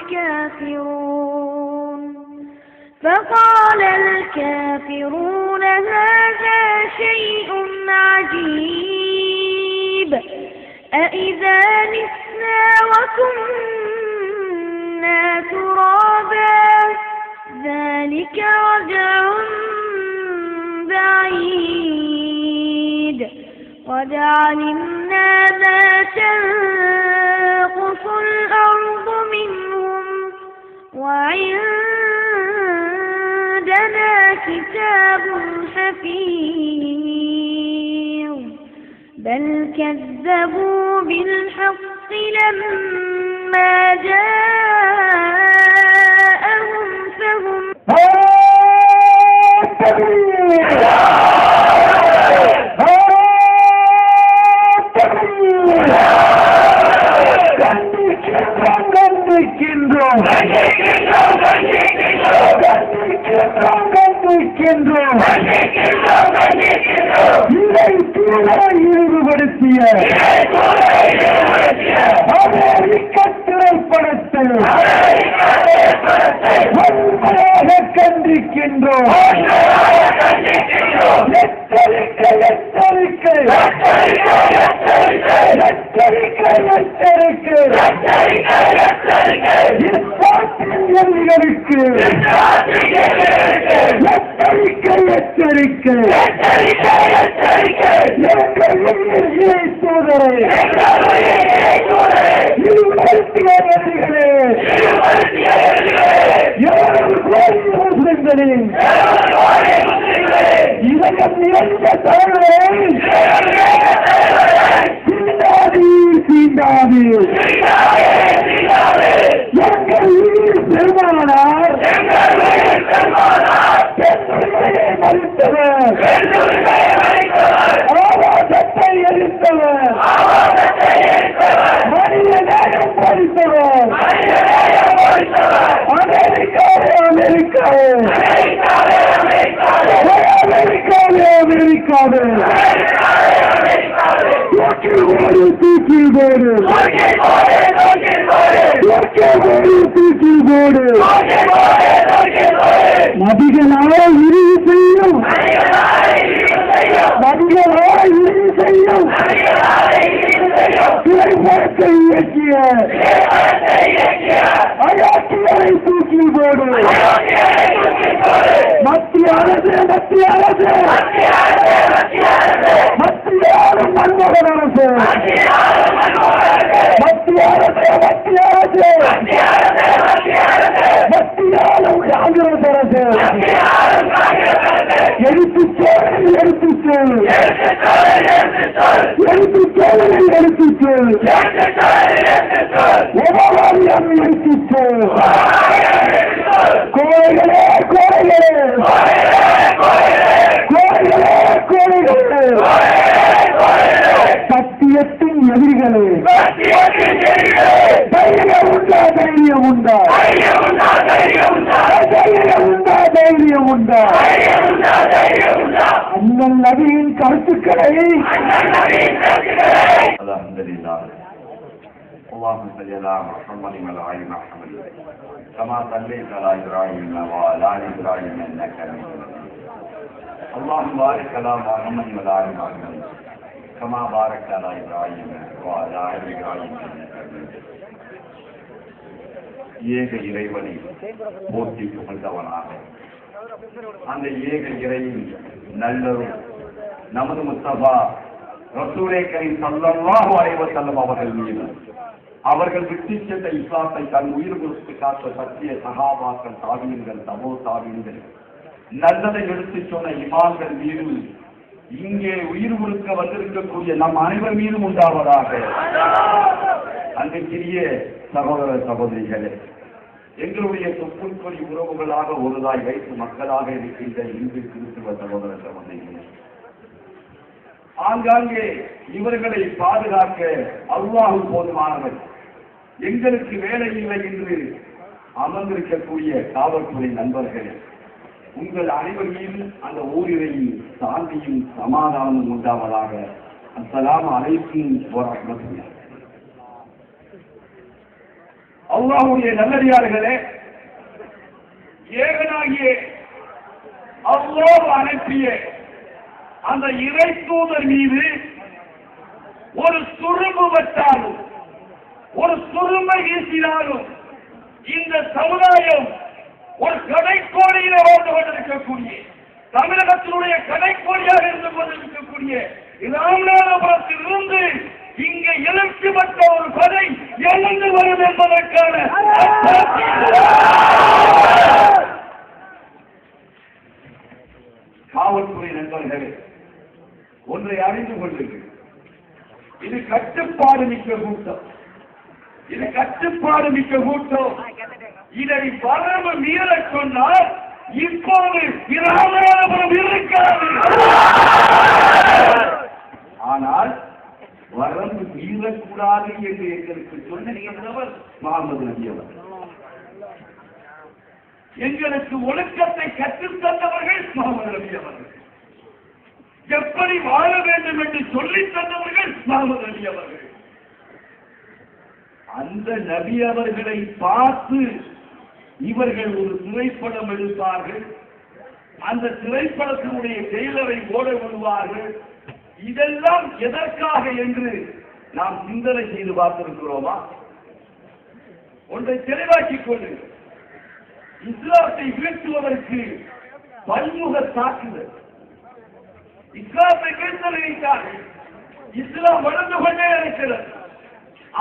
الكافرون فقال الكافرون هذا شيء عجيب أإذا متنا وكنا ترابا ذلك رجع بعيد قد علمنا ما تنقص الأرض منهم وعندنا كتاب حفيظ بل كذبوا بالحق لما جاءهم فهم ஈடுபடுத்திய திரைப்படத்தை வன்மையாக கண்டிக்கின்றோம். எச்சரிக்கை எச்சரிக்கை எச்சரிக்கை எச்சரிக்கை இஸ்லாமியர்களுக்கு எச்சரிக்கை எச்சரிக்கை சோதரை முஸ்லிம்களின் இதயம் நிறைந்த தலைவரை சீண்டாது சீண்டாது எங்கள் உயிர் பெருமானார் மறுத்தவர் ஆவாசத்தை எரித்தவர் மனித நேயம் பறித்தவர் அமெரிக்காவே அமெரிக்காவே அமெரிக்காவே அமெரிக்காவே தூக்கில் போடு தூக்கில் போடு நபிகளால் இறுதி செய்யும் நபிகளால் இறுதி செய்யும் திரைப்படத்தை இயக்கிய அயாட்சிகளை தூக்கில் போடு மத்திய அரசு மத்திய அரசு மத்திய மன்மோகன் அரசு மத்திய அரசு மத்திய அரசு மத்திய காங்கிரஸ் அரசு எடுத்துச்சோல் எடுத்துச்சோல் எடுத்துச்சோல் எடுத்துச்சோல் உபவாரியம் எடுத்துச்சோல் கோழைகளே கோழைகளே கோழைகளே கோழைகளே சத்தியத்தின் எதிரிகளே தைரியம் உண்டா தைரியம் உண்டா தைரியம் உண்டா தைரியம் உண்டா அண்ணன் நபியின் கருத்துக்களை அல்ஹம்துலில்லாஹ் اللهم صل على محمد وعلى ال محمد كما صليت على ابراهيم وعلى ال ابراهيم انك حميد مجيد اللهم بارك على محمد وعلى ال محمد كما باركت على ابراهيم وعلى ال ابراهيم انك حميد مجيد ஏக இறைவனை போற்றி புகழ்ந்தவனாக அந்த ஏக இறைவன் நல்லரும் நமது முஸ்தபா ரசூலே கரீம் ஸல்லல்லாஹு அலைஹி வஸல்லம் அவர்கள் மீது அவர்கள் விட்டு சென்ற இஸ்லாத்தை தன் உயிர் கொடுத்து காத்த சத்திய சகாபாக்கள் தாபியன்கள் தபோ தாபியன்கள் நல்லதை எடுத்து சொன்ன இமாம்கள் மீது இங்கே உயிர் கொடுக்க வந்திருக்கக்கூடிய நம் அனைவர் மீதும் உண்டாவதாக. அன்றைக்கிரிய சகோதர சகோதரிகளே, எங்களுடைய சொப்புக்கொடி உறவுகளாக ஒருதாய் வைத்து மக்களாக இருக்கின்ற இந்து கிறிஸ்துவ சகோதர சகோதரிகளே, ஆங்காங்கே இவர்களை பாதுகாக்க அல்லாஹ் போதுமானவர். எங்களுக்கு வேலை இல்லை என்று அமர்ந்திருக்கக்கூடிய காவல்துறை நண்பர்கள், உங்கள் அனைவர் மீது அந்த ஊரிலையும் சாந்தியும் சமாதானமும் உண்டாவதாக. அஸ்ஸலாமு அலைக்கும் வரஹ்மத்துல்லாஹ். அல்லாஹ்வுடைய நல்லடியார்களே, ஏகனாகிய அல்லாஹ் அனுப்பிய அந்த இறை தூதர் மீது ஒரு சுரும்பு வச்சாலும், ஒரு சுரும்பை வீசினாலும் இந்த சமுதாயம் ஒரு கடைக்கோடியில வாழ்ந்து கொண்டிருக்கக்கூடிய, தமிழகத்தினுடைய கடைக்கோடியாக இருந்து கொண்டிருக்கக்கூடிய ராமநாதபுரத்தில் இருந்து இங்க எழுச்சி பெற்ற ஒரு கதை எழுந்து வரும் என்பதற்கான காவல்துறை நண்பர்களே, ஒன்றை அறிந்து கொள்ளுங்கள். இது கட்டுப்பாடு மிக்க கூட்டம், இது கட்டுப்பாடு மிக்க கூட்டம். இதை வரம்பு மீற சொன்னால் இப்போது ராமநாதபுரம் இருக்காது. ஆனால் வரம்பு மீறக்கூடாது என்று எங்களுக்கு சொன்னவர் முகமது நபி அவர்கள். எங்களுக்கு ஒழுக்கத்தை கற்றுத்தந்தவர்கள் முகமது நபி அவர்கள். எப்படி வாழ வேண்டும் என்று சொல்லித் தந்தவர்கள் முகமது நபி அவர்கள். அந்த நபி அவர்களை பார்த்து இவர்கள் ஒரு திரைப்படம் எடுப்பார்கள், அந்த திரைப்படத்தினுடைய செயலரை ஓட விடுவார்கள். இதெல்லாம் எதற்காக என்று நாம் சிந்தனை செய்து பார்த்திருக்கிறோமா? ஒன்றை தெளிவாக்கிக் கொள்ளுங்கள். இஸ்லாத்தை வீழ்த்துவதற்கு பன்முக தாக்குதல். இஸ்லாத்தை வீழ்த்த நினைத்தார்கள், இஸ்லாம் வளர்ந்து கொண்டே இருக்கிறது.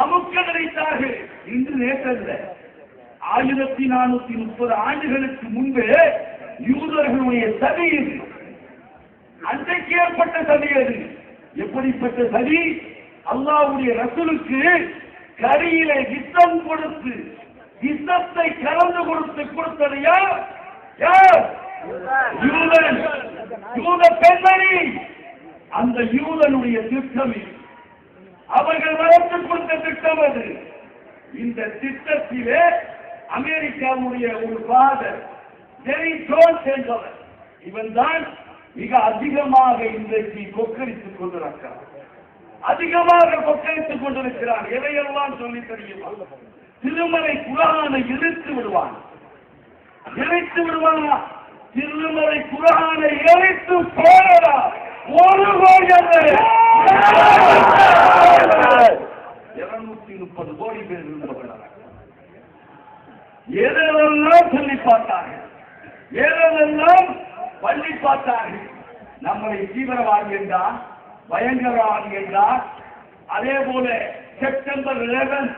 அமுக்க நினைத்தார்கள். இன்று நேற்றல்ல, 1430 ஆண்டுகளுக்கு முன்பே யூதர்களுடைய சதி இது. அன்றைக்கு ஏற்பட்ட சதி அது. எப்படிப்பட்ட சதி? அல்லாஹ்வுடைய ரசூலுக்கு கரியிலே விஷம் கொடுத்து, விஷத்தை கலந்து கொடுத்தது யார்? யூதன், யூத பெண்மணி. அந்த யூதனுடைய திட்டம் அவர்கள் வளர்த்து கொடுத்த திட்டம் அது. இந்த திட்டத்திலே அமெரிக்காவுடைய ஒரு ஃபாதர் ஜெரி ஜோன்ஸ் என்பவர், இவன் தான் மிக அதிகமாக இன்றைக்கு கொக்கரித்துக் கொண்டிருக்கிறார். அதிகமாக கொக்கரித்துக் கொண்டிருக்கிறார். எதையெல்லாம் சொல்லி தெரியுமா? திருமலை குர்ஆனை இழுத்து விடுவான். இழைத்து விடுவானா? திருமலை குர்ஆனை இழைத்து போடா. ஒரு கோடி 230 கோடி பேர் இருந்தவர்கள். ஏதெல்லாம் சொல்லி பார்த்தார்கள், ஏதெல்லாம் பள்ளி பார்த்தார்கள். நம்மளை தீவிரவாதி என்றார், பயங்கரவாதி என்றார். அதே போல செப்டம்பர் 11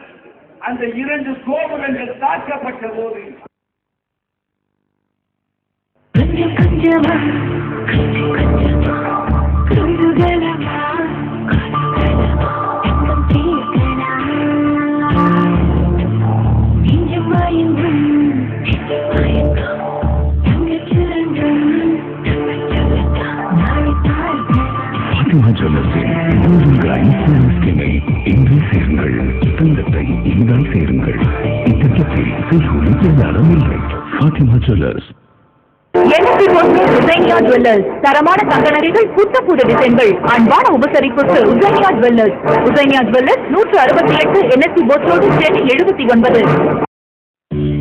அந்த 2 கோபுரங்கள் தாக்கப்பட்ட போது தரமான தங்க நகைகள், புத்தப்புது டிசைன்கள், அன்பான உபசரிப்புக்கு Husainia jewellers. Husainia jewellers 168 NSC Bose road, Chennai 79.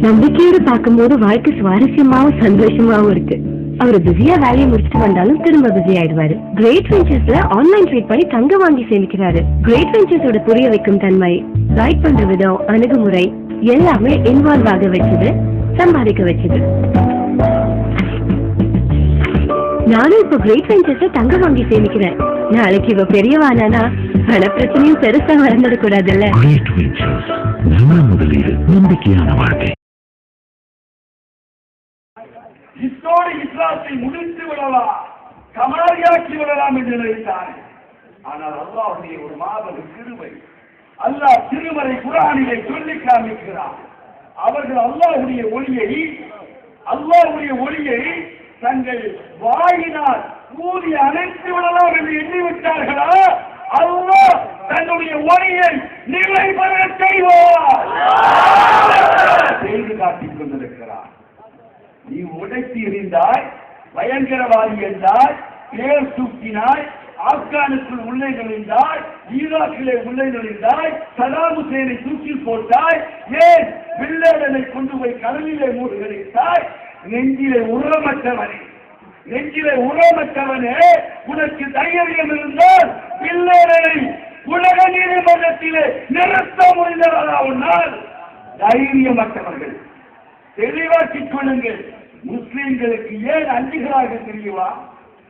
நம்பிக்கையோடு பார்க்கும்போது வாழ்க்கை சுவாரஸ்யமாவும் சந்தோஷமாவும் இருக்கு. அவரு பிஸியா வேலையை முடிச்சுட்டு வந்தாலும் திரும்ப பிஸி ஆயிடுவாரு. கிரேட் வெஞ்சர்ஸ்ல ஆன்லைன் ட்ரேட் பண்ணி தங்க வாங்கி சேமிக்கிறாரு. கிரேட் வெஞ்சர்ஸோட புரிய வைக்கும் தன்மை, கைட் பண்ற விதம், அணுகுமுறை எல்லாமே இன்வால்வ் ஆக வச்சது, சம்பாதிக்க வச்சது. நானும் இப்போ கிரேட் வெஞ்சர்ஸ்ல தங்க வாங்கி சேமிக்கிறேன். நாளைக்கு இவ பெரியவானா பல பிரச்சனையும் பெருசா வளர்ந்துட கூடாதுல்ல. கிரேட் வெஞ்சர்ஸ், நல்ல முதலீடு, நம்பிக்கையான வாழ்க்கை. இத்தோடு இஸ்லாத்தை முடித்து விடலாம், கமாரியாக்கி விடலாம் என்று நினைத்தார். ஆனால் அல்லாஹ்வுடைய ஒரு மாபெரும் கிருபை. அல்லாஹ் திருமறை குர்ஆனிலே சொல்லி காமிக்கிறார். அவர்கள் அல்லாஹ்வுடைய ஒளியை தங்கள் வாயினால் ஊதி அணைத்து விடலாம் என்று எண்ணிவிட்டார்களா? அல்லாஹ் தன்னுடைய ஒளியை நிலை பெற செய்வார் செய்து காட்டிக் கொண்டிருக்கிறார். நீ உடைத்து எறிந்தாய், பயங்கரவாதி என்றாய், பேர் தூக்கினாய், ஆப்கானுக்குள் உள்ளே நுழைந்தாய், ஈராக்கிலே உள்ளே நுழைந்தாய், சதாம் ஹுசேனை தூக்கில் போட்டாய், ஏன் பின்லேடனை கொண்டு போய் கடலிலே மூழ்கடித்தாய். நெஞ்சிலே உரமற்றவனே, நெஞ்சிலே உரமற்றவனே, உனக்கு தைரியம் இருந்தால் பின்லேடனை உலக நீதிமன்றத்திலே நிறுத்த முடிந்ததா உன்னால்? தைரியமற்றவர்கள் தெளிவாக்கிக் கொள்ளுங்கள். முஸ்லிம்களுக்கு ஏன் அஞ்சுகிறார்கள் தெரியுமா?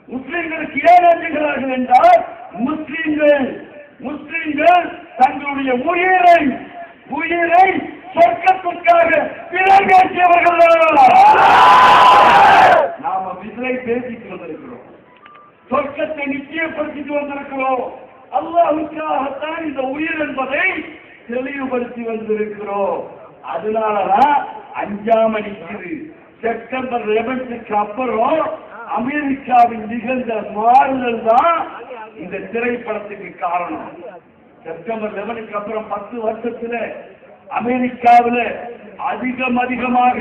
முஸ்லிம்களுக்கு ஏன் அஞ்சுகிறார்கள் என்றால், முஸ்லிம்கள் தங்களுடைய உயிரை சொர்க்கத்திற்காக விலைபேசியவர்கள். நாம விலை பேசிட்டு வந்திருக்கிறோம், சொர்க்கத்தை நிச்சயப்படுத்திட்டு வந்திருக்கிறோம். அல்லாஹ்வுக்காகத்தான் இந்த உயிர் என்பதை தெளிவுபடுத்தி வந்திருக்கிறோம். அதனாலதான் அஞ்சாம நிற்கிறது. செப்டம்பர் 11க்கு அப்புறம் அமெரிக்காவில் நிகழ்ந்த மாறுதல் தான் இந்த திரைப்படத்துக்கு காரணம். செப்டம்பர் 11க்கு அப்புறம் 10 வருஷத்துல அமெரிக்காவில் அதிகமாக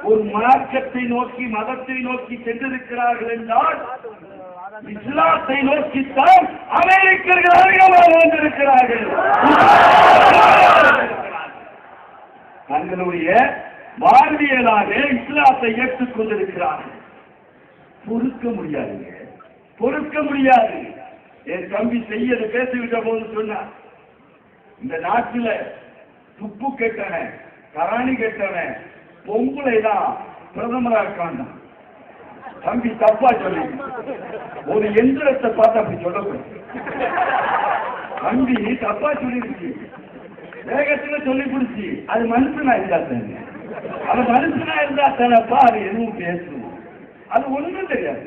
ஒரு மார்க்கத்தை நோக்கி, மதத்தை நோக்கி சென்றிருக்கிறார்கள் என்றால் இஸ்லாத்தை நோக்கித்தான் அமெரிக்கர்கள் அதிகமாக வந்திருக்கிறார்கள். தங்களுடைய வாழ்வியலாக இஸ்லாத்தை ஏற்றுக் கொண்டிருக்கிறார்கள். பொறுக்க முடியாது. என் தம்பி செய்யது பேசிவிட்ட போது சொன்னார், இந்த நாட்டில் துப்பு கெட்டவன், கராணி கெட்டவன் பொம்பளை தான் பிரதமரா இருக்கான். தம்பி தப்பா சொல்லி ஒரு எந்திரத்தை பார்த்து அப்படி சொல்லக்கூடாது. தம்பி தப்பா சொல்லிருச்சு, வேகத்துல சொல்லி பிடிச்சி அது மனுஷனா இருந்தா தானே, அது மனுஷனா இருந்தா தானப்பா அது எதுவும் பேசும். அது ஒண்ணும் தெரியாது.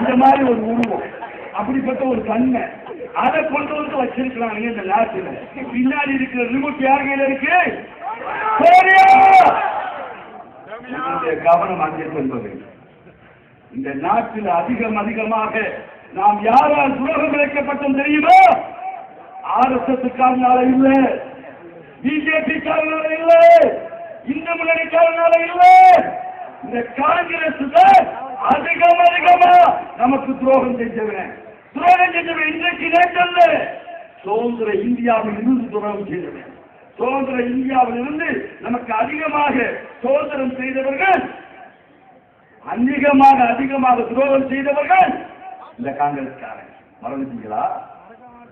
இந்த மாதிரி ஒரு உருவம், அப்படிப்பட்ட ஒரு கண்ணை அதை கொண்டு வந்து வச்சிருக்கிறாங்க இந்த நாட்டில். பின்னாடி இருக்கிற ரிமோட் யார் கையில இருக்கு? கவனம் அங்கே செல்வது. இந்த நாட்டில் அதிகமாக நாம் யாரால் துரோகம் இழைக்கப்பட்டோம் தெரியுமா? RSS காரனால இல்ல, பிஜேபி காரனால இல்ல, இந்து முன்னணி காரனால இல்ல, இந்த காங்கிரஸ் தான் அதிகமா நமக்கு துரோகம் செஞ்சவன். இன்றைக்கு நேற்றல்ல, சுதந்திர இந்தியாவில் இருந்து துரோகம் செய்தவன். சுதந்திர இந்தியாவில் இருந்து நமக்கு அதிகமாக சுதந்திரம் செய்தவர்கள், அதிகமாக துரோகம் செய்தவர்கள் இந்த காங்கிரஸ்காரன். மறந்துட்டீங்களா?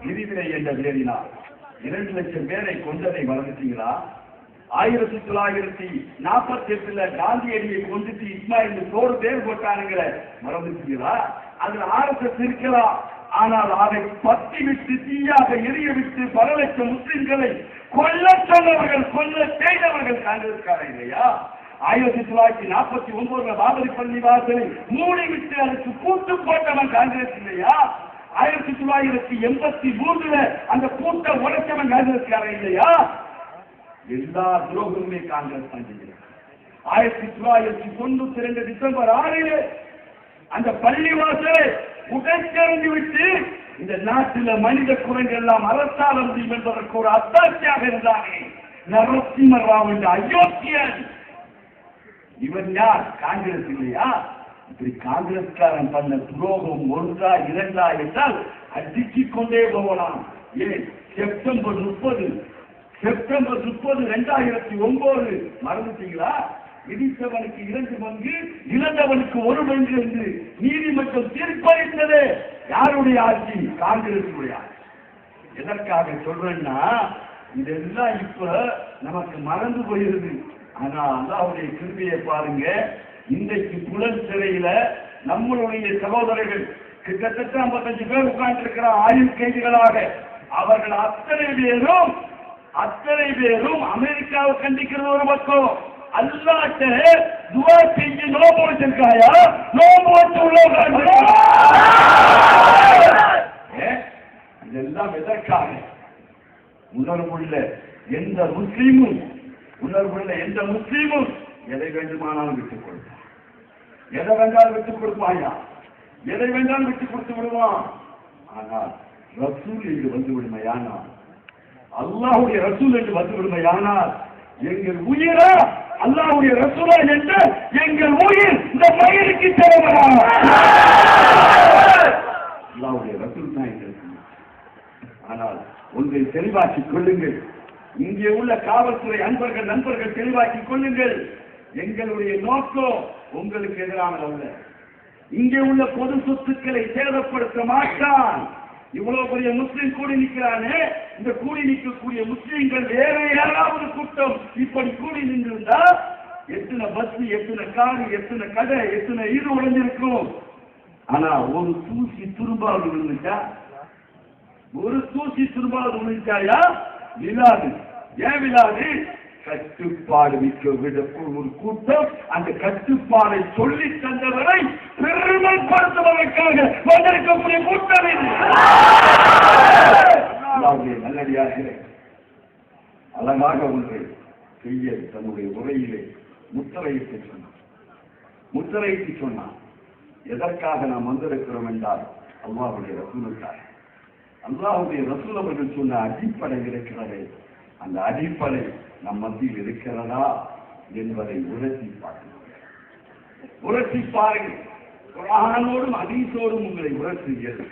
விதிவிலை என்ற பேரினால் 2 லட்சம் பேரை கொண்டதை மறந்துட்டீங்களா? 1948 காந்தியடியை கொண்டுட்டு இஸ்மாயில் 100 பேர் போட்டானுங்கிற மறந்துட்டீங்களா? அதில் RSS இருக்கலாம், ஆனால் அதை பத்தி விட்டு தீயாக எரிய விட்டு பல லட்சம் முஸ்லிம்களை கொல்ல சொன்னவர்கள், கொல்ல செய்தவர்கள் காங்கிரஸ்காரன் இல்லையா? 1949 பாபரி பள்ளி வாசலை மூடிவிட்டு அதுக்கு பூட்டு போட்டவன் காங்கிரஸ் இல்லையா? 1983 அந்த பூட்டை உடைச்சவன் காங்கிரஸ்காரன் இல்லையா? எல்லா துரோகமுமே காங்கிரஸ் தான் செய்கிறார். 1992 டிசம்பர் 6 அந்த பள்ளிவாசலை உடைச்செறிந்து விட்டு இந்த நாட்டில் மனித குரங்கள் எல்லாம் அரசால முடியும் என்பதற்கு ஒரு அத்தாட்சியாக இருந்தானே நரசிம்ம ராவ் என்ற அயோக்கியன். இவன் யார்? காங்கிரஸ் இல்லையா? இப்படி காங்கிரஸ்காரன் பண்ண துரோகம் 1 2 என்றால் அடிச்சுக் கொண்டே போகலாம். ஏன் செப்டம்பர் 30 2009 மறந்துட்டீங்களா? இடித்தவனுக்கு 2 பங்கு, இழந்தவனுக்கு 1 பங்கு என்று நீதிமன்றம் தீர்ப்பளித்தது. யாருடைய ஆட்சி? காங்கிரசுடைய ஆட்சி. எதற்காக சொல்றேன்னா, இதெல்லாம் இப்ப நமக்கு மறந்து போயிருது. ஆனா அல்லாஹ்வுடைய கிருபையை பாருங்க, இன்றைக்கு புலன் சிறையில நம்மளுடைய சகோதரர்கள் கிட்டத்தட்ட 55 பேர் உட்கார்ந்து இருக்கிற ஆயுள் கைதிகளாக. அவர்கள் அத்தனை பேரும் அமெரிக்காவை கண்டிக்கிறது ஒரு பக்கம், அல்லாஹ்ட்ட துஆ செஞ்சு நோம்பு வச்சிருக்காயா? நோம்பு வச்சு உள்ள இதெல்லாம் எதற்காக? உணர்வுள்ள எந்த முஸ்லீமும் எதை வேண்டுமானாலும் விட்டுக் கொடுப்பான். எதை வேண்டாலும் விட்டுக் கொடுப்பாயா? எதை வேண்டாலும் விட்டுக் கொடுத்து விடுவான். ஆனால் ரசூல் என்று வந்து விடுமையானால், அல்லாஹ்வுடைய ரசூல் என்று வந்து விடுமையானால், எங்கள் உயிரா அல்லாஹ்வுடைய ரசூலா என்று எங்கள் உயிர் இந்த மயிருக்கு தேவையா? அல்லாஹ்வுடைய ரசூல் தான் எங்களுக்கு. ஆனால் ஒன்றை தெளிவாக்கிக் கொள்ளுங்கள், இங்கே உள்ள காவல்துறை நண்பர்கள் தெளிவாக்கிக் கொள்ளுங்கள். எங்களுடைய நோக்கம் உங்களுக்கு எதிரானதல்ல. இங்கே உள்ள பொது சொத்துக்களை சேதப்படுத்த மாட்டான். இவ்வளவு பெரிய முஸ்லிம் கூடி நிற்கிறானே, இந்த கூடி நிற்கக்கூடிய முஸ்லிம்கள் வேற யாராவது கூட்டம் இப்படி கூடி நின்றிருந்தா எத்தனை பஸ், எத்தனை காரு, எத்தனை கடை, எத்தனை இது உடைஞ்சிருக்கும். ஆனா ஒரு தூசி துரும்பாவது விழுந்துச்சா? ஒரு தூசி துரும்பாவது விழுந்துச்சாயா? விழாது. ஏன் விழாது? கட்டுப்பாடு மிக்க ஒரு கூட்டம் அந்த கட்டுப்பாடை சொல்லி தந்தவரை பெருமைப்படுத்துவதற்காக வந்திருக்கக்கூடிய கூட்டம் இது. நல்லடியாக அழகாக ஒன்றை செய்ய தன்னுடைய உரையிலே முத்திரையிட்டு சொன்னார். எதற்காக நாம் வந்திருக்கிறோம் என்றால் அல்லாஹ்வுடைய ரசூலுக்காக. அல்லாஹ்வுடைய ரசூல் அவர்கள் சொன்ன அடிப்படை இருக்கிறது. அந்த அடிப்படை நம் மத்தியில் இருக்கிறதா என்பதை உரசி பாருங்கள். குர்ஆனோடும் ஹதீஸோடும் உங்களை உரசுகிறது.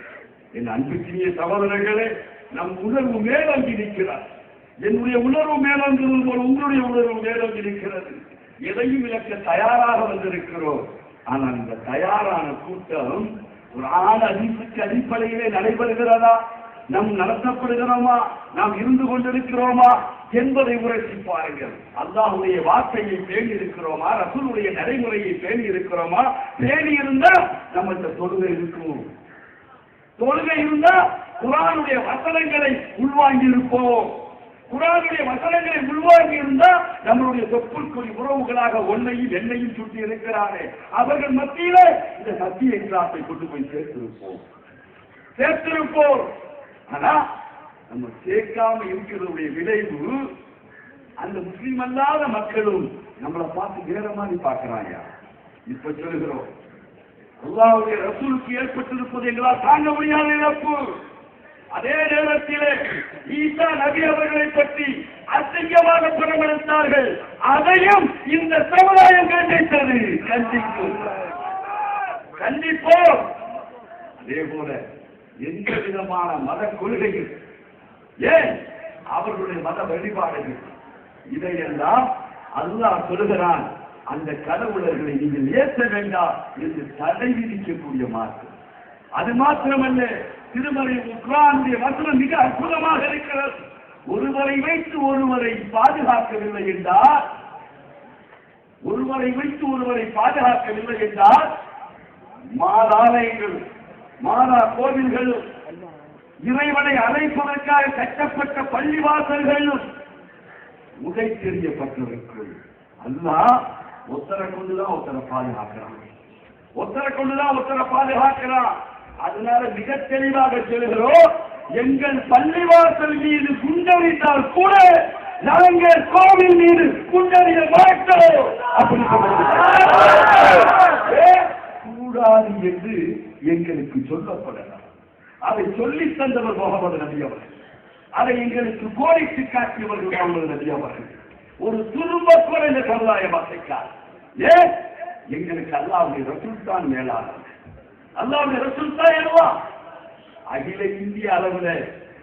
என் அன்புக்குரிய சகோதரர்களே, நம் உணர்வு மேலோங்கி நிற்கிறார். என்னுடைய உணர்வு மேலோங்குவது போல் உங்களுடைய உணர்வு மேலோங்கி நிற்கிறது. எதையும் இழக்க தயாராக வந்திருக்கிறோம். ஆனால் இந்த தயாரான கூட்டம் குர்ஆன் ஹதீஸுக்கு அடிப்படையிலே நடைபெறுகிறதா, நாம் நடத்தப்படுகிறோமா, நாம் இருந்து கொண்டிருக்கிறோமா என்பதை உரைசி பாருங்கள். அல்லாஹ்வுடைய வார்த்தையை பேணி இருக்கிறோமா, ரசூலுடைய நடைமுறையை பேணி இருக்கிறோமா? பேணி இருந்தா நம்மகிட்ட தொழுகை இருக்கும். தொழுகை இருந்தா குர்ஆனுடைய வசனங்களை உள்வாங்கி இருப்போம். குர்ஆனுடைய வசனங்களை உள்வாங்கி இருந்தா நம்மளுடைய தொப்புள்கொடி உறவுகளாக ஒன்னையும் என்னையும் சுற்றி இருக்கிறாரே அவர்கள் மத்தியில இந்த சத்திய இஸ்லாத்தை கொண்டு போய் சேர்த்திருப்போம். ஆனா நம்ம சேர்க்காம இருக்கிறதுடைய விளைவு அந்த முஸ்லீம் அல்லாத மக்களும் நம்மளை பார்த்து வேற மாதிரி பார்க்கிறாங்க. இப்ப சொல்கிறோம், அல்லாஹ்வுடைய ரசூலுக்கு ஏற்பட்டிருப்பது எங்களால் தாங்க முடியாத இழப்பு. அதே நேரத்திலே ஈசா நபி அவர்களை பற்றி அசிங்கமாக படமெடுத்தார்கள். அதையும் இந்த சமுதாயம் கண்டித்தது. கண்டிப்போம். அதே போல எந்த விதமான மத கொள்கைகள், ஏன் அவர்களுடைய மத வழிபாடுகள், இதையெல்லாம் அல்லாஹ் சொல்லுகிறான். அந்த கடவுளர்களை நீங்கள் ஏற்ற வேண்டாம் என்று தடை விதிக்கக்கூடிய மாற்றம். அது மாத்திரமல்ல, திருமறை குர்ஆனுடைய வசனம் மிக அற்புதமாக இருக்கிறது. ஒருவரை வைத்து ஒருவரை பாதுகாக்கவில்லை என்றால் மாதாலயங்கள், மாதா கோவில்கள், இறைவனை அழைப்பதற்காக கட்டப்பட்ட பள்ளிவாசல்கள் உடை தெரியப்பட்டிருக்கும். அல்லாஹ் ஒத்தரை கொண்டுதான் ஒத்தரை பாதுகாக்கிறான். அதனால மிக தெளிவாக சொல்கிறோம், எங்கள் பள்ளிவாசல் மீது குண்டறிந்தால் கூட நாங்கள் கோவில் மீது குண்டறிய மாட்டோம் அப்படி கூடாது என்று எங்களுக்கு சொல்லப்படலாம். அதை சொல்லி தந்தவர் முகமது நபி அவர்கள். அதை எங்களுக்கு கோரித்து காட்டியவர்கள் முகமது நபி அவர்கள். ஒரு துரும்ப கூட இந்த சமுதாயம் வசைக்கார். ஏன் எங்களுக்கு அல்லாஹ்வுடைய ரசூல் தான் மேலாளர். அல்லாஹ்வுடைய ரசூல் தான் என்னவா? அகில இந்திய அளவில்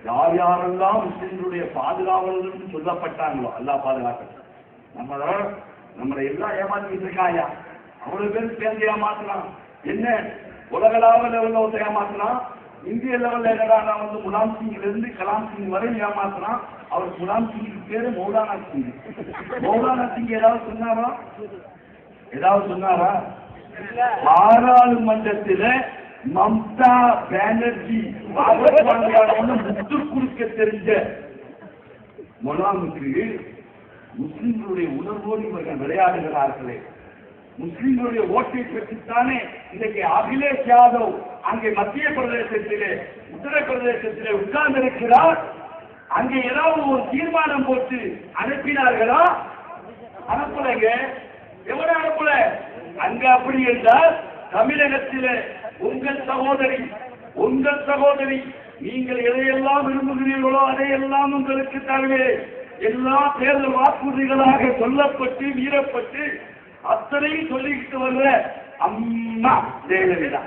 யார் யாரெல்லாம் முஸ்லிம்களுடைய பாதுகாவலர்கள் சொல்லப்பட்டாங்களோ அல்லாஹ் பாதுகாக்கட்டும். நம்மளை எல்லாம் ஏமாத்திட்டு இருக்காயா? அவ்வளவு பேர் சேர்ந்து ஏமாத்தலாம். என்ன உலகளாவ லெவல்ல ஒருத்த ஏமாத்தலாம். இந்திய லெவல்ல என்னடா முலாம் சிங்ல இருந்து கலாம் சிங் வரை ஏமாத்தலாம். அவர் முலாம் சிங் பேரு மௌலானா சிங். மௌலானா சிங் ஏதாவது சொன்னாரா? பாராளுமன்றத்தில மம்தா பானர்ஜி முத்து குறுக்க தெரிஞ்ச மொலாமுக்கு முஸ்லிம்களுடைய உணர்வோடு இவர்கள் விளையாடுகிறார்களே, முஸ்லிம்களுடைய ஓட்டை பெற்றுத்தானே இன்றைக்கு அகிலேஷ் யாதவ் அங்கே மத்திய பிரதேசத்திலே உத்தரப்பிரதேசத்திலே உட்கார்ந்திருக்கிறார். அங்கே ஏதாவது ஒரு தீர்மானம் போட்டு அனுப்பினார்களா? அனுப்பலைங்க. எவ்வளவு அனுப்பல? அங்க அப்படி என்றால் தமிழகத்திலே உங்கள் சகோதரி நீங்கள் எதையெல்லாம் விரும்புகிறீர்களோ அதையெல்லாம் உங்களுக்கு தருவேன். எல்லா தேர்தல் வாக்குறுதிகளாக சொல்லப்பட்டு மீறப்பட்டு அத்தனையும் சொல்லிக்கிட்டு வர்ற அம்மா ஜெயலலிதா.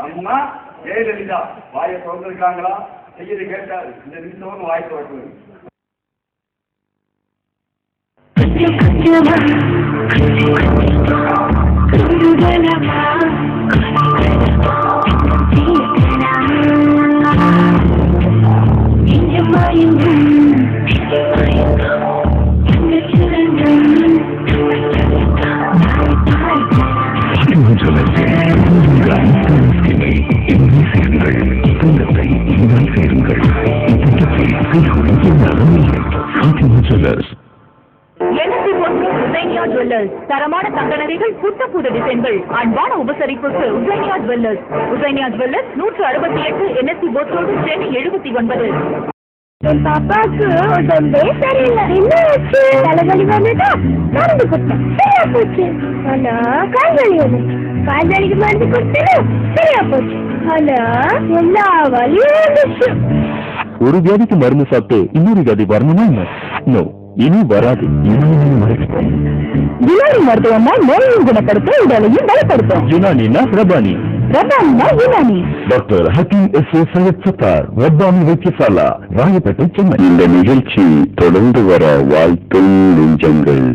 அம்மா ஜெயலலிதா வாயை திறந்திருக்காங்களா? செய்யறது கேட்டாரு. இந்த நிமிஷம் வாய் திறக்கு. தரமான தங்க நகைகள், புத்தப்புது டிசைன்கள், அன்பான உபசரிப்புக்கு Husainia jewellers. Husainia jewellers 168 NSC Bose road, Chennai 79. என் பாப்பாவுக்கு உடம்பே சரியில்லை. என்ன ஆச்சு? தலைவலி வந்துட்டா மருந்து கொடுத்தேன், சரியா போச்சு. ஆனா கால்வலி வந்து கால்வலிக்கு மருந்து கொடுத்தேன், சரியா போச்சு. ஆனா எல்லா வலியும் வந்துச்சு. ஒரு வியாதிக்கு மருந்து சாப்பிட்டு இன்னொரு வியாதி வரணுமா என்ன? நோ, இனி வராது. யுனானி மருத்துவம்னா நோயையும் குணப்படுத்தும், உடலையும் பலப்படுத்தும். யுனானினா ரபானி, ரபானினா யுனானி. Doctor Hakeem SA. சையத் சத்தார், ரப்பானி வைத்தியசாலா, ராயப்பேட்டை, சென்னை. இந்த நிகழ்ச்சி தொடர்ந்து வர வாழ்த்தும் நெஞ்சங்கள்.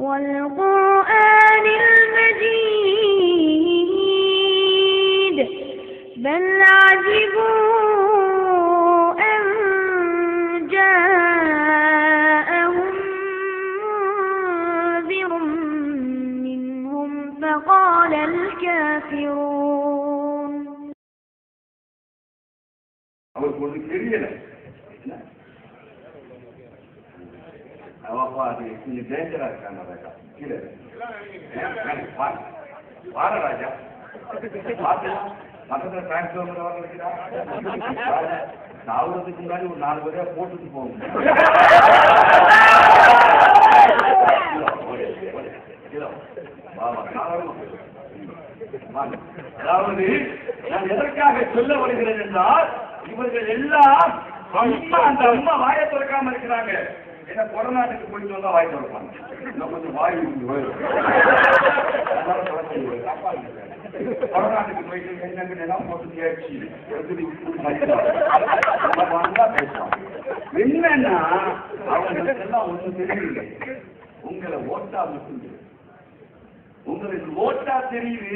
والقرآن المجيد بل عجبوا أن جاءهم منذر منهم فقال الكافرون. அவருக்கு ஒன்று தெரியல. அவப்பா அது கொஞ்சம் டேஞ்சரா இருக்காங்க ராஜா. கீழே வார ராஜா பக்கத்துல டிரான்ஸ்பர் வரலையா? சாவுறதுக்கு முன்னாடி ஒரு 4 பேரையா போட்டுட்டு போகும். அதாவது நான் எதற்காக சொல்ல வருகிறேன் என்றால், இவர்கள் எல்லாம் அந்த அம்மா வாயை திறக்காம இருக்கிறாங்க. ஏன்னா கொடநாட்டுக்கு போயிட்டு வந்தா வாய் திறப்பாங்க. இன்னும் கொஞ்சம் வாய் கொடநாட்டுக்கு போயிட்டு என்னங்கன்னா போட்டு கேட்சி என்னன்னா அவங்களுக்கு எல்லாம் ஒண்ணு தெரியுது. உங்களை ஓட்டா மட்டும் உங்களுக்கு ஓட்டா தெரியுது.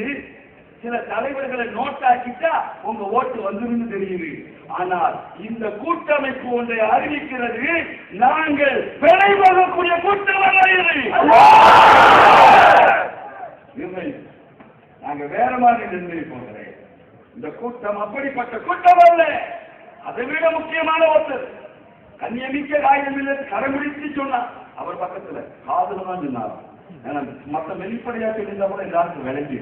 சில தலைவர்களை நோட்டாக்கிட்டா உங்க ஓட்டு வந்துருன்னு தெரியுது. ஆனால் இந்த கூட்டமைப்பு ஒன்றை அறிவிக்கிறது, நாங்கள் விலை வாங்கக்கூடிய கூட்டம் அல்ல இது. நாங்க வேற மாதிரி நிர்ணயிப்போம். இந்த கூட்டம் அப்படிப்பட்ட கூட்டம் அல்ல. அதை விட முக்கியமான ஒருத்தர் கண்ணியமிக்க காயம் இல்லை கரம்பிடித்து சொன்னார். அவர் பக்கத்துல காதுல தான் சொன்னார். மற்ற வெளிப்படையா சொல்லியிருந்தா கூட எல்லாருக்கும் விளங்கி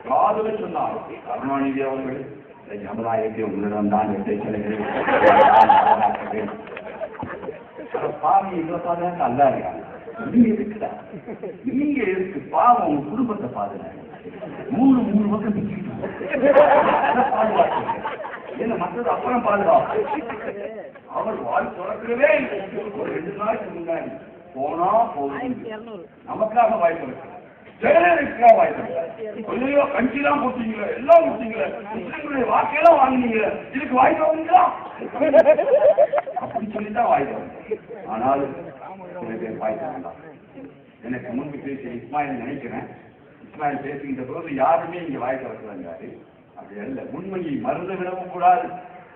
காதுல சொன்னார். கருணாநிதி அவர்கள் சமுதாயத்தை உங்களிடம் தான் பாவி எங்களை பாதுகாக்க அல்லா இருக்காங்க. நீங்க இருக்குதா? நீங்க இருக்கு பாவம் உங்க குடும்பத்தை பாதுகாக்க 3 பக்கம் என்ன மற்றது அப்புறம் பாதுகாப்பு. அவர் வாழ் திறக்கிறதே ஒரு 2 நாளைக்கு முன்னாடி போனா போகுது. நமக்காக வாய்ப்பு இருக்கு, ஜெயலலிதா வாய்ப்பு கொஞ்சம் கஞ்சிலாம் போட்டீங்களா, எல்லாம் போட்டீங்களா, முஸ்லிம்களுடைய வாக்கெல்லாம் வாங்கினீங்களா, இதுக்கு வாய்ப்பு வாங்குங்களா அப்படின்னு சொல்லிதான் வாய்ப்பு. ஆனால் வாய்ப்பு வேண்டாம். எனக்கு முன்பு பேசிய இஸ்மாயில் நினைக்கிறேன், இஸ்மாயில் பேசுகின்ற போது யாருமே இங்க வாய்ப்பு வைக்கிறாரு. அப்படி அல்ல. உண்மையை மருந்து விடவும் கூடாது,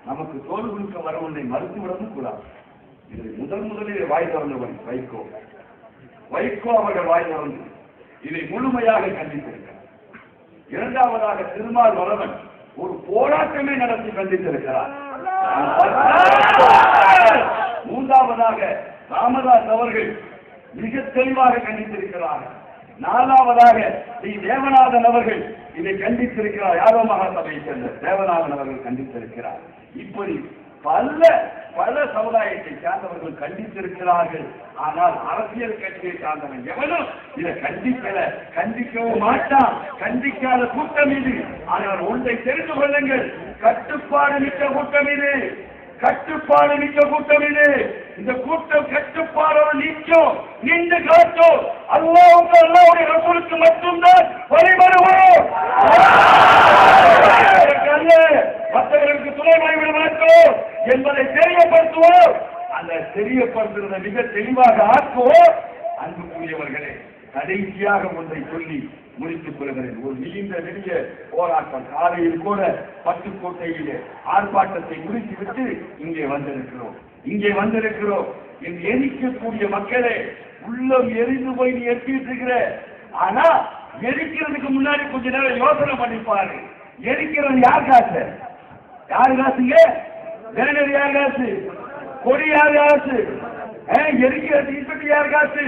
நமக்கு தோல் கொடுக்க வரவனை மறுத்து விடவும் கூடாது. இது முதலில் வாய் திறந்தவன் வைகோ அவர்கள் வாய் திறந்து இதை முழுமையாக கண்டித்திருக்கிறார். இரண்டாவதாக திருமால் வளவன் ஒரு போராட்டமே நடத்தி கண்டித்திருக்கிறார். மூன்றாவதாக ராமதாஸ் அவர்கள் மிக தெளிவாக கண்டித்திருக்கிறார். நாலாவதாக ஸ்ரீ தேவநாதன் அவர்கள் இதை கண்டித்திருக்கிறார். யாரோ மகாசபையை சேர்ந்த தேவநாதன் அவர்கள் கண்டித்திருக்கிறார். இப்படி பல சமுதாயத்தை சார்ந்தவர்கள் கண்டித்திருக்கிறார்கள். ஆனால் அரசியல் கட்சியை சார்ந்தவன் எவனும் இதை கண்டிக்கவும் மாட்டான். கண்டிக்காத கூட்டம் இது. ஆனால் ஒன்றை தெரிந்து கொள்ளுங்கள், கட்டுப்பாடு மிக்க கூட்டம் இது. இந்த கூட்டம் கட்டுப்பாடோடு நீக்கும், நின்று காட்டும். அல்லாஹ்வுடைய ரசூலுக்கு மட்டும்தான் வழிபடுவோம். மற்றவர்களுக்கு துணை வழிபட மாட்டோம் என்பதை தெரியப்படுத்துவோம். அந்த தெரியப்படுத்துவதை மிக தெளிவாக ஆக்குவோம். அன்புக்குரியவர்களே, கடைசியாக ஒன்றை சொல்லி முடித்துக் கொள்கிறேன். ஒரு நெடிய போராட்டம் காலையில் கூட பட்டுக்கோட்டையிலே ஆர்ப்பாட்டத்தை முடித்துவிட்டு இங்கே வந்திருக்கிறோம். எரிக்கக்கூடிய மக்களே, உள்ளம் எரிந்து போய் நீ எரிச்சிட்டு இருக்கிற. ஆனா எரிக்கிறதுக்கு முன்னாடி கொஞ்ச நேரம் யோசனை பண்ணிப்பாரு. எரிக்கிறது யார் காசு? பேனர் யார் காசு? கொடி யார் காசு? எரிக்கிற தீப்பெட்டி யார் காசு?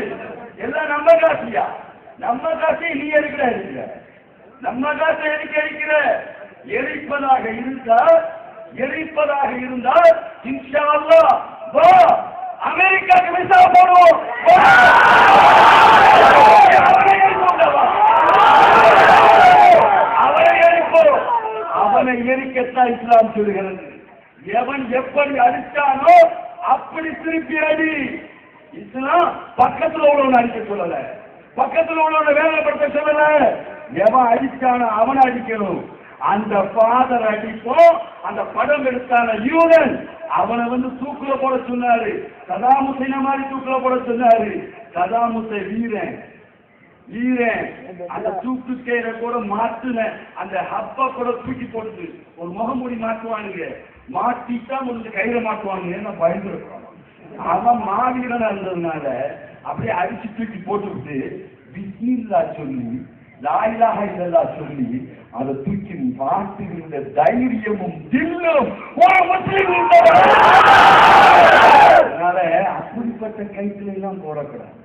எல்லாம் நம்ம காசியா? நம்ம காசை நீ எரிக்கிற நம்ம காசை எரிக்கிற. எரிப்பதாக இருந்தால் இன்ஷா அல்லாஹ் வா, அமெரிக்காக்கு விசா போடுவோம். அவனை எரிக்கத்தான் இஸ்லாம் சொல்கிறது. எவன் எப்படி அடித்தானோ அப்படி திருப்பி அடி. இஸ்லாம் பக்கத்துல உள்ளவன் அடிக்க சொல்லல, பக்கத்துல உள்ளவனை வேலைப்படுத்த சொல்லல. எவன் அடிச்சானோ அவனை அடிக்கணும். அந்த ஃபாதர் அடிப்போம். அந்த படம் எடுத்தான யூதன் அவனை தூக்குல போட சொன்னாரு. சதாம் ஹுசைன மாதிரி தூக்குல போட சொன்னாரு. சதாம் ஹுசைன் வீரன் அந்த தூக்கு கயிறை கூட மாட்டுன அந்த ஹப்ப கூட தூக்கி போட்டு ஒரு முகமூடி மாட்டுவானுங்க. மாட்டித்தான் கொஞ்சம் கயிறை மாட்டுவானுங்க. பயந்துருக்கான். அவன் மாவீரனா இருந்ததுனால அப்படியே அடிச்சு தூக்கி போட்டுவிட்டு பிஸ்மில்லா சொல்லி லா இலாஹ இல்லல்லாஹ் சொல்லி அதை தூக்கி மாட்டுகின்ற தைரியமும் தில்லும் ஒரு முஸ்லிம். அதனால அப்படிப்பட்ட கைத்துல எல்லாம் போடக்கூடாது.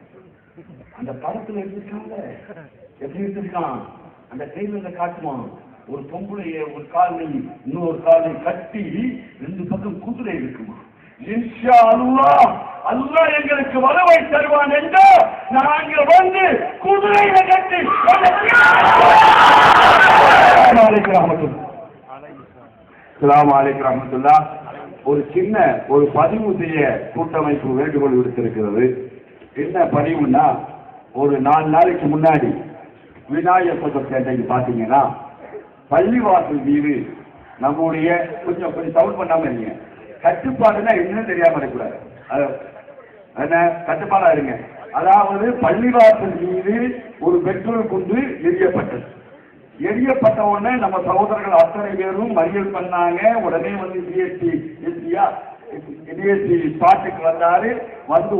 அந்த படத்துல எடுத்துருக்காங்க, எப்படி எடுத்திருக்கான்? அந்த கையில காட்டுவான். ஒரு பொம்பளைய ஒரு காலை இன்னொரு காலை கட்டி 2 பக்கம் குதிரை இருக்குமா. இன்ஷா அல்லாஹ் அல்லாஹ் எங்களுக்கு வரவை தருவான் என்று நாங்கள் குதிரையில கட்டி. அஸ்ஸலாமு அலைக்கும் ரஹ்மத்துல்லாஹ். ஒரு பதிவு செய்ய கூட்டமைப்பு வேண்டுகோள் விடுத்திருக்கிறது. என்ன பதிவுன்னா, ஒரு 4 நாளைக்கு முன்னாடி விநாயகர் சதுர்த்தி பாத்தீங்கன்னா பள்ளிவாசல் மீது நம்முடைய கொஞ்சம் சவுண்ட் பண்ணாம இருங்க. கட்டுப்பாடுன்னா என்னன்னு தெரியாம இருக்கக்கூடாது. என்ன கட்டுப்பாடா இருங்க. அதாவது பள்ளிவாசல் மீது ஒரு பெட்ரோல் குண்டு எரியப்பட்ட உடனே நம்ம சகோதரர்கள் அத்தனை பேரும் மறியல் பண்ணாங்க. உடனே டிஎஸ்பி ஸ்பாட்டுக்கு வந்தாரு.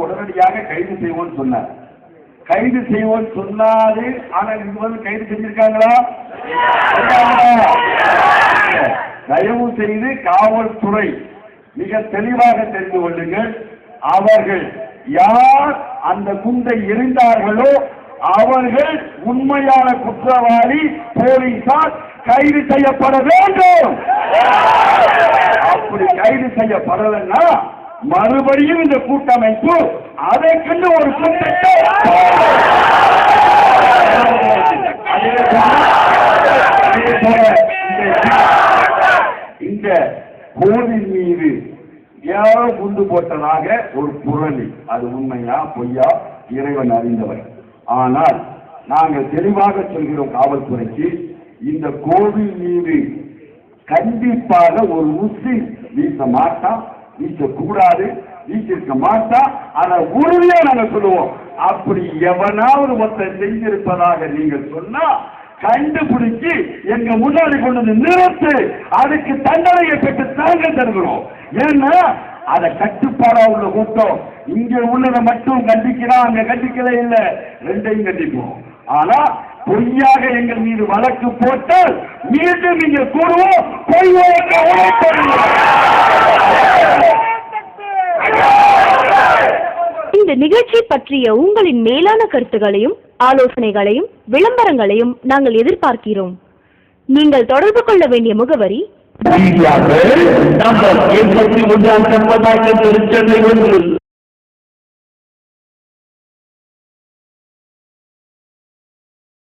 உடனடியாக கைது செய்வோம்னு சொன்னார். கைது செய்வோம்னு சொன்னாரு. ஆனா இது கைது செஞ்சிருக்காங்களா? தயவு செய்து காவல்துறை மிக தெளிவாக தெரிந்து கொள்ளுங்கள். அவர்கள் யார் அந்த குண்டை எறிந்தார்களோ அவர்கள் உண்மையான குற்றவாளி. போலீசார் கைது செய்யப்பட வேண்டும். அப்படி கைது செய்யப்படலன்னா மறுபடியும் இந்த கூட்டமைப்பு அதை கண்டு ஒரு கூட்டத்தை இந்த கோவில் மீது யாரோ குண்டு போட்டதாக ஒரு புரணி. அது உண்மையா பொய்யா இறைவன் அறிந்தவர். ஆனால் நாங்கள் தெளிவாக சொல்கிறோம் காவல்துறைக்கு, இந்த கோவில் மீது கண்டிப்பாக ஒரு முஸ்லிம் வீச மாட்டான், வீசக்கூடாது, வீசிருக்க மாட்டான். ஆனா உறுதியா நாங்கள் சொல்லுவோம். அப்படி எவனாவது ஒருத்தர் செஞ்சிருப்பதாக நீங்கள் சொன்னா கண்டுபிடிச்சு எங்க முன்னாடி கொண்டு நிறுத்து. அதுக்கு தண்டனையை பெற்று தாங்க தருகிறோம். ஏன்னா அதை கட்டுப்பாடா உள்ள கூட்டம் இங்க உள்ளதை மட்டும் கண்டிக்கிறோம், அங்க கண்டிக்கவே இல்லை. 2ஐயும் கண்டிப்போம். ஆனா பொய்யாக எங்கள் மீது வழக்கு போட்டால் மீண்டும் இங்க கூடுவோம். பொய் இந்த நிகழ்ச்சி பற்றிய உங்களின் மேலான கருத்துகளையும் ஆலோசனைகளையும் விளம்பரங்களையும் நாங்கள் எதிர்பார்க்கிறோம். நீங்கள் தொடர்பு கொள்ள வேண்டிய முகவரி நம்பர் 81 சென்னை 1